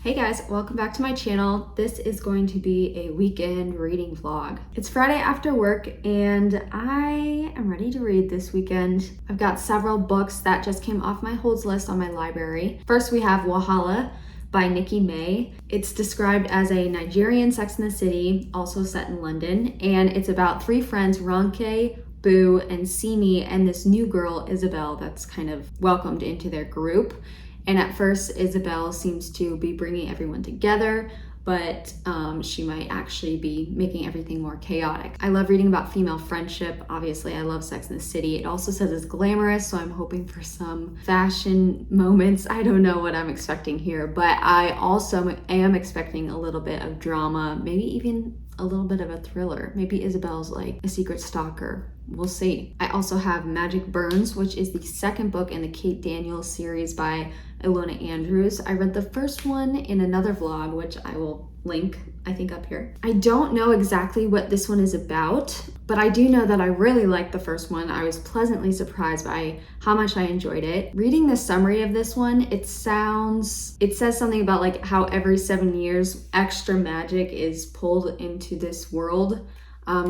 Hey guys, welcome back to my channel. This is going to be a weekend reading vlog. It's Friday after work and I am ready to read this weekend. I've got several books that just came off my holds list on my library. First we have Wahala by Nikki May. It's described as a Nigerian Sex and the City, also set in London, and it's about three friends, Ronke, Boo, and Simi, and this new girl, Isabel, that's kind of welcomed into their group. And at first, Isabel seems to be bringing everyone together, but she might actually be making everything more chaotic. I love reading about female friendship. Obviously, I love Sex and the City. It also says it's glamorous, so I'm hoping for some fashion moments. I don't know what I'm expecting here, but I also am expecting a little bit of drama, maybe even a little bit of a thriller. Maybe Isabel's like a secret stalker. We'll see. I also have Magic Burns, which is the second book in the Kate Daniels series by Ilona Andrews. I read the first one in another vlog, which I will link, I think, up here. I don't know exactly what this one is about, but I do know that I really liked the first one. I was pleasantly surprised by how much I enjoyed it. Reading the summary of this one, it says something about like how every 7 years extra magic is pulled into this world.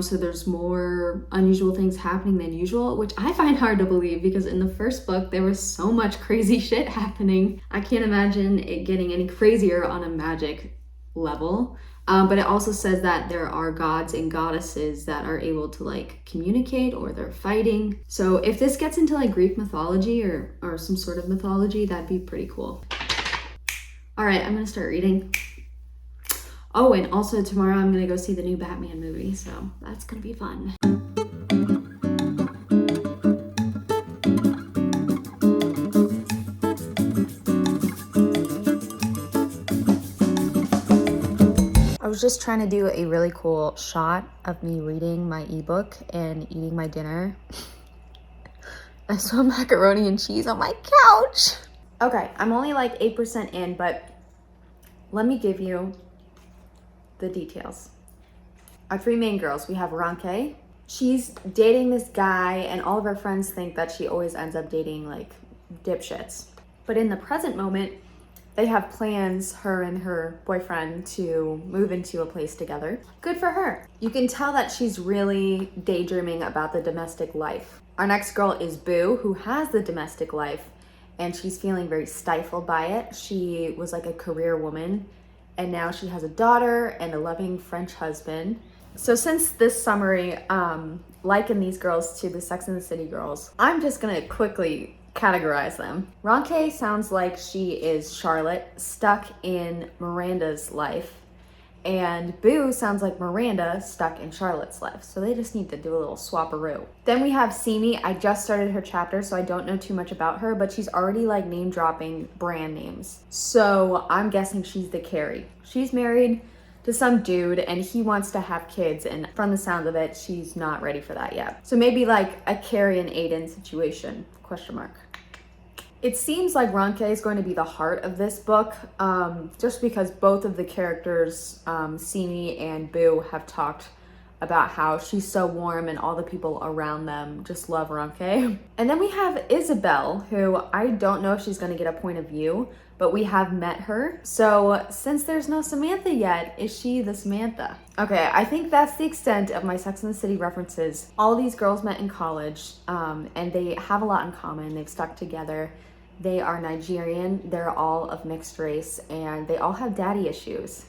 So there's more unusual things happening than usual, which I find hard to believe because in the first book, there was so much crazy shit happening. I can't imagine it getting any crazier on a magic level. But it also says that there are gods and goddesses that are able to like communicate or they're fighting. So if this gets into like Greek mythology or some sort of mythology, that'd be pretty cool. All right, I'm gonna start reading. Oh, and also tomorrow I'm gonna go see the new Batman movie, so that's gonna be fun. I was just trying to do a really cool shot of me reading my ebook and eating my dinner. I saw macaroni and cheese on my couch. Okay, I'm only like 8% in, but let me give you the details. Our three main girls, we have Ronke. She's dating this guy and all of her friends think that she always ends up dating like dipshits. But in the present moment, they have plans, her and her boyfriend, to move into a place together. Good for her. You can tell that she's really daydreaming about the domestic life. Our next girl is Boo, who has the domestic life and she's feeling very stifled by it. She was like a career woman and now she has a daughter and a loving French husband. So since this summary likened these girls to the Sex and the City girls, I'm just gonna quickly categorize them. Ronke sounds like she is Charlotte, stuck in Miranda's life. And Boo sounds like Miranda stuck in Charlotte's life. So they just need to do a little swap-a-roo. Then we have Simi. I just started her chapter, so I don't know too much about her, but she's already like name dropping brand names. So I'm guessing she's the Carrie. She's married to some dude and he wants to have kids, and from the sound of it, she's not ready for that yet. So maybe like a Carrie and Aiden situation, question mark. It seems like Ronke is going to be the heart of this book, just because both of the characters, Simi and Boo, have talked about how she's so warm and all the people around them just love Ronke. And then we have Isabel, who I don't know if she's going to get a point of view, but we have met her. So since there's no Samantha yet, is she the Samantha? Okay, I think that's the extent of my Sex and the City references. All these girls met in college, and they have a lot in common. They've stuck together. They are Nigerian, they're all of mixed race, and they all have daddy issues.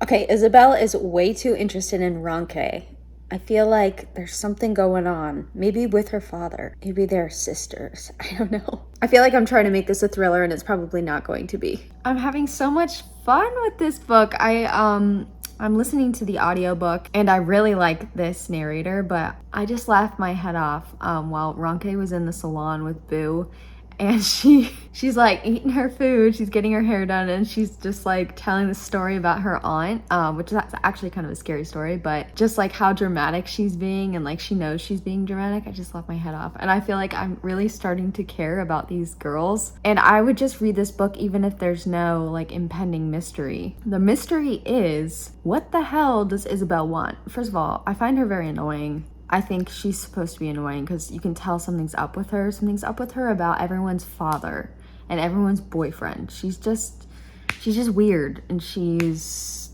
Okay, Isabel is way too interested in Ronke. I feel like there's something going on. Maybe with her father. Maybe they're sisters. I don't know. I feel like I'm trying to make this a thriller and it's probably not going to be. I'm having so much fun with this book. I'm listening to the audiobook and I really like this narrator, but I just laughed my head off while Ronke was in the salon with Boo. And she's like eating her food, she's getting her hair done, and she's just like telling the story about her aunt, which is actually kind of a scary story, but just like how dramatic she's being and like she knows she's being dramatic. I just laughed my head off. And I feel like I'm really starting to care about these girls. And I would just read this book even if there's no like impending mystery. The mystery is, what the hell does Isabel want? First of all, I find her very annoying. I think she's supposed to be annoying because you can tell something's up with her. Something's up with her about everyone's father and everyone's boyfriend. She's just she's just weird, and she's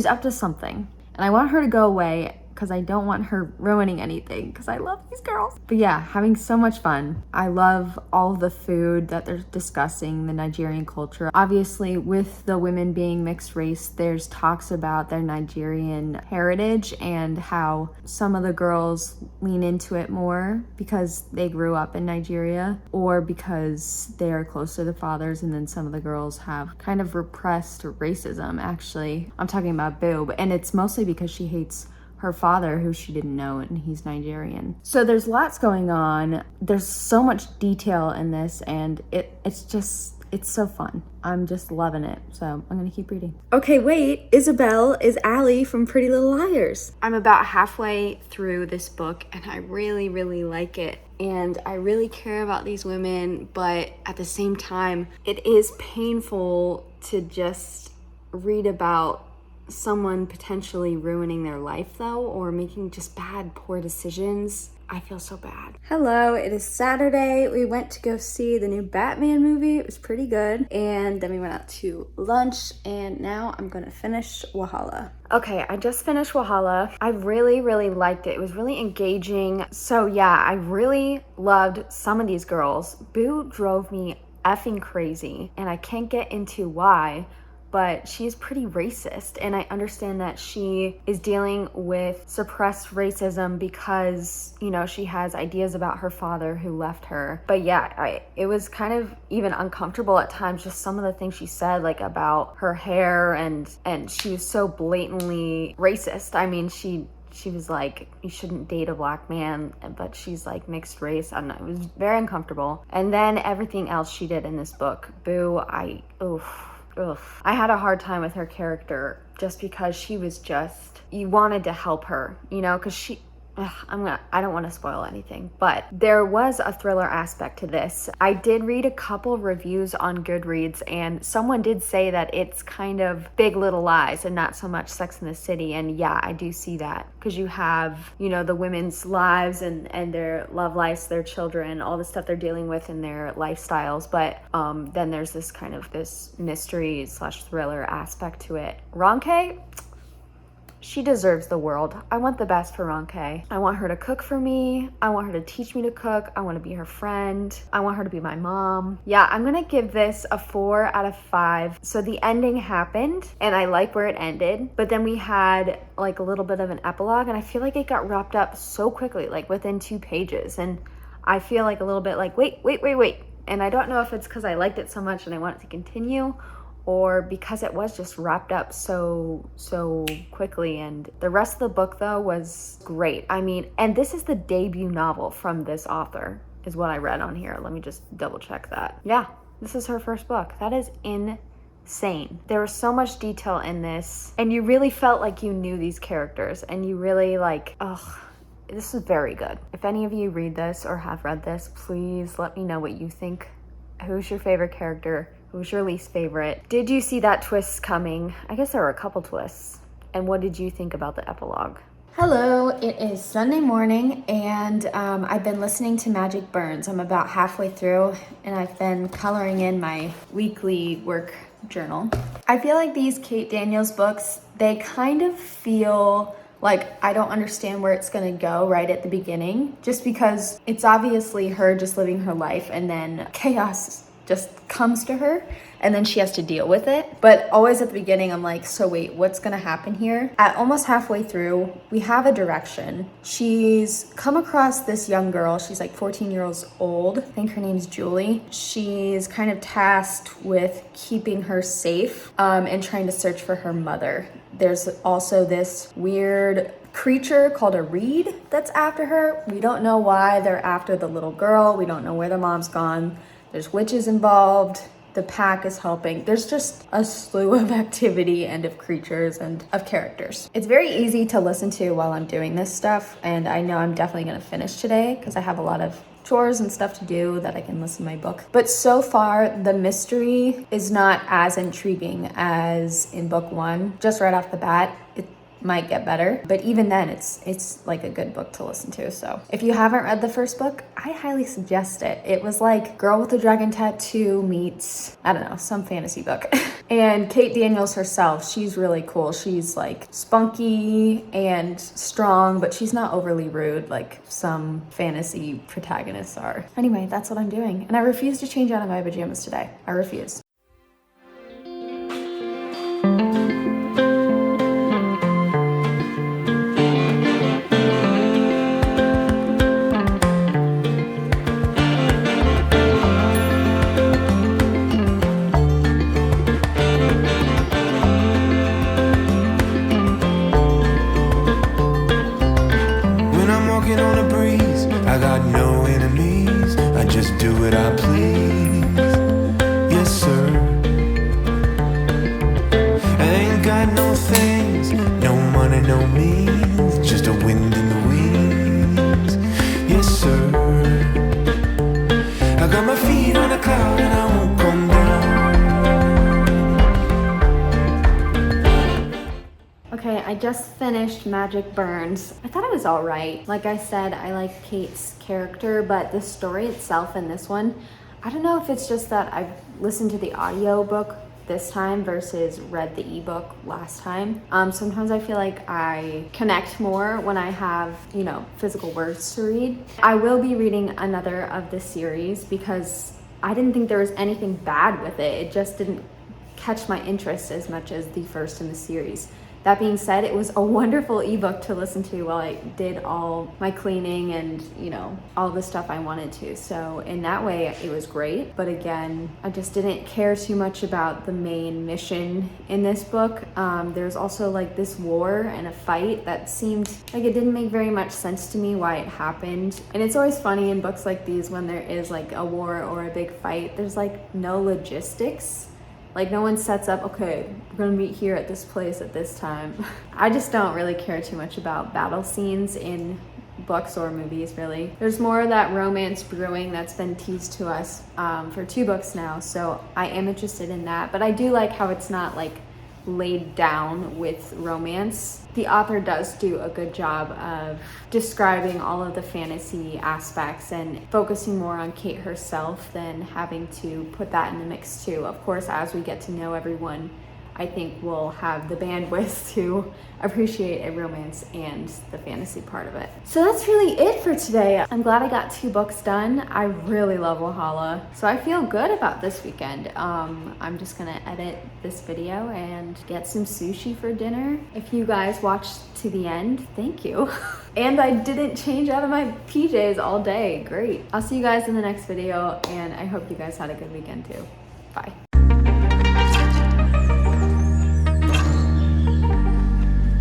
up to something. And I want her to go away because I don't want her ruining anything because I love these girls. But yeah, having so much fun. I love all the food that they're discussing, the Nigerian culture. Obviously, with the women being mixed race, there's talks about their Nigerian heritage and how some of the girls lean into it more because they grew up in Nigeria or because they are close to the fathers, and then some of the girls have kind of repressed racism, actually. I'm talking about Boo, and it's mostly because she hates her father, who she didn't know, and he's Nigerian. So there's lots going on. There's so much detail in this, and it's so fun. I'm just loving it. So I'm gonna keep reading. Okay, wait, Isabel is Allie from Pretty Little Liars. I'm about halfway through this book, and I really, really like it. And I really care about these women, but at the same time, it is painful to just read about someone potentially ruining their life though, or making just bad, poor decisions. I feel so bad. Hello, it is Saturday. We went to go see the new Batman movie. It was pretty good. And then we went out to lunch, and now I'm gonna finish Wahala. Okay, I just finished Wahala. I really, really liked it. It was really engaging. So yeah, I really loved some of these girls. Boo drove me effing crazy, and I can't get into why, but she's pretty racist, and I understand that she is dealing with suppressed racism because, you know, she has ideas about her father who left her. But yeah, it was kind of even uncomfortable at times, just some of the things she said, like about her hair, and she was so blatantly racist. I mean, she was like, you shouldn't date a black man, but she's like mixed race. I don't know, it was very uncomfortable. And then everything else she did in this book, Boo, I had a hard time with her character just because she was just, you wanted to help her, you know, because I don't want to spoil anything, but there was a thriller aspect to this. I did read a couple reviews on Goodreads, and someone did say that it's kind of Big Little Lies and not so much Sex and the City. And yeah, I do see that, because you have, you know, the women's lives and their love lives, their children, all the stuff they're dealing with in their lifestyles. But then there's this kind of this mystery / thriller aspect to it. Ronke, she deserves the world. I want the best for Ronke. I want her to cook for me. I want her to teach me to cook. I want to be her friend. I want her to be my mom. Yeah, I'm gonna give this a 4 out of 5. So the ending happened, and I like where it ended, but then we had like a little bit of an epilogue, and I feel like it got wrapped up so quickly, like within 2 pages. And I feel like a little bit like, wait. And I don't know if it's because I liked it so much and I want it to continue, or because it was just wrapped up so quickly. And the rest of the book though was great. I mean, and this is the debut novel from this author, is what I read on here. Let me just double check that. Yeah, this is her first book. That is insane. There was so much detail in this, and you really felt like you knew these characters, and you really like, this is very good. If any of you read this or have read this, please let me know what you think. Who's your favorite character? Who's your least favorite? Did you see that twist coming? I guess there were a couple twists. And what did you think about the epilogue? Hello, it is Sunday morning, and I've been listening to Magic Burns. I'm about halfway through, and I've been coloring in my weekly work journal. I feel like these Kate Daniels books, they kind of feel like I don't understand where it's gonna go right at the beginning, just because it's obviously her just living her life, and then chaos just comes to her, and then she has to deal with it. But always at the beginning, I'm like, so wait, what's gonna happen here? At almost halfway through, we have a direction. She's come across this young girl. She's like 14 years old. I think her name's Julie. She's kind of tasked with keeping her safe and trying to search for her mother. There's also this weird creature called a reed that's after her. We don't know why they're after the little girl. We don't know where the mom's gone. There's witches involved. The pack is helping. There's just a slew of activity and of creatures and of characters. It's very easy to listen to while I'm doing this stuff, and I know I'm definitely gonna finish today because I have a lot of chores and stuff to do that I can listen to my book. But so far, the mystery is not as intriguing as in book 1. Just right off the bat, might get better. But even then, it's like a good book to listen to. So if you haven't read the first book, I highly suggest it. It was like Girl with the Dragon Tattoo meets, I don't know, some fantasy book. And Kate Daniels herself, she's really cool. She's like spunky and strong, but she's not overly rude like some fantasy protagonists are. Anyway, that's what I'm doing. And I refuse to change out of my pajamas today. I refuse. Okay, I just finished Magic Burns. I thought it was all right. Like I said, I like Kate's character, but the story itself in this one, I don't know if it's just that I've listened to the audiobook this time versus read the ebook last time. Sometimes I feel like I connect more when I have, you know, physical words to read. I will be reading another of the series because I didn't think there was anything bad with it. It just didn't catch my interest as much as the first in the series. That being said, it was a wonderful ebook to listen to while I did all my cleaning and, you know, all the stuff I wanted to. So in that way, it was great. But again, I just didn't care too much about the main mission in this book. There's also like this war and a fight that seemed like it didn't make very much sense to me why it happened. And it's always funny in books like these when there is like a war or a big fight, there's like no logistics. Like no one sets up, okay, we're gonna meet here at this place at this time. I just don't really care too much about battle scenes in books or movies, really. There's more of that romance brewing that's been teased to us for 2 books now, so I am interested in that. But I do like how it's not like laid down with romance. The author does do a good job of describing all of the fantasy aspects and focusing more on Kate herself than having to put that in the mix too. Of course, as we get to know everyone, I think we'll have the bandwidth to appreciate a romance and the fantasy part of it. So that's really it for today. I'm glad I got 2 books done. I really love Wahala, so I feel good about this weekend. I'm just gonna edit this video and get some sushi for dinner. If you guys watched to the end, thank you. And I didn't change out of my PJs all day. Great. I'll see you guys in the next video, and I hope you guys had a good weekend too. Bye.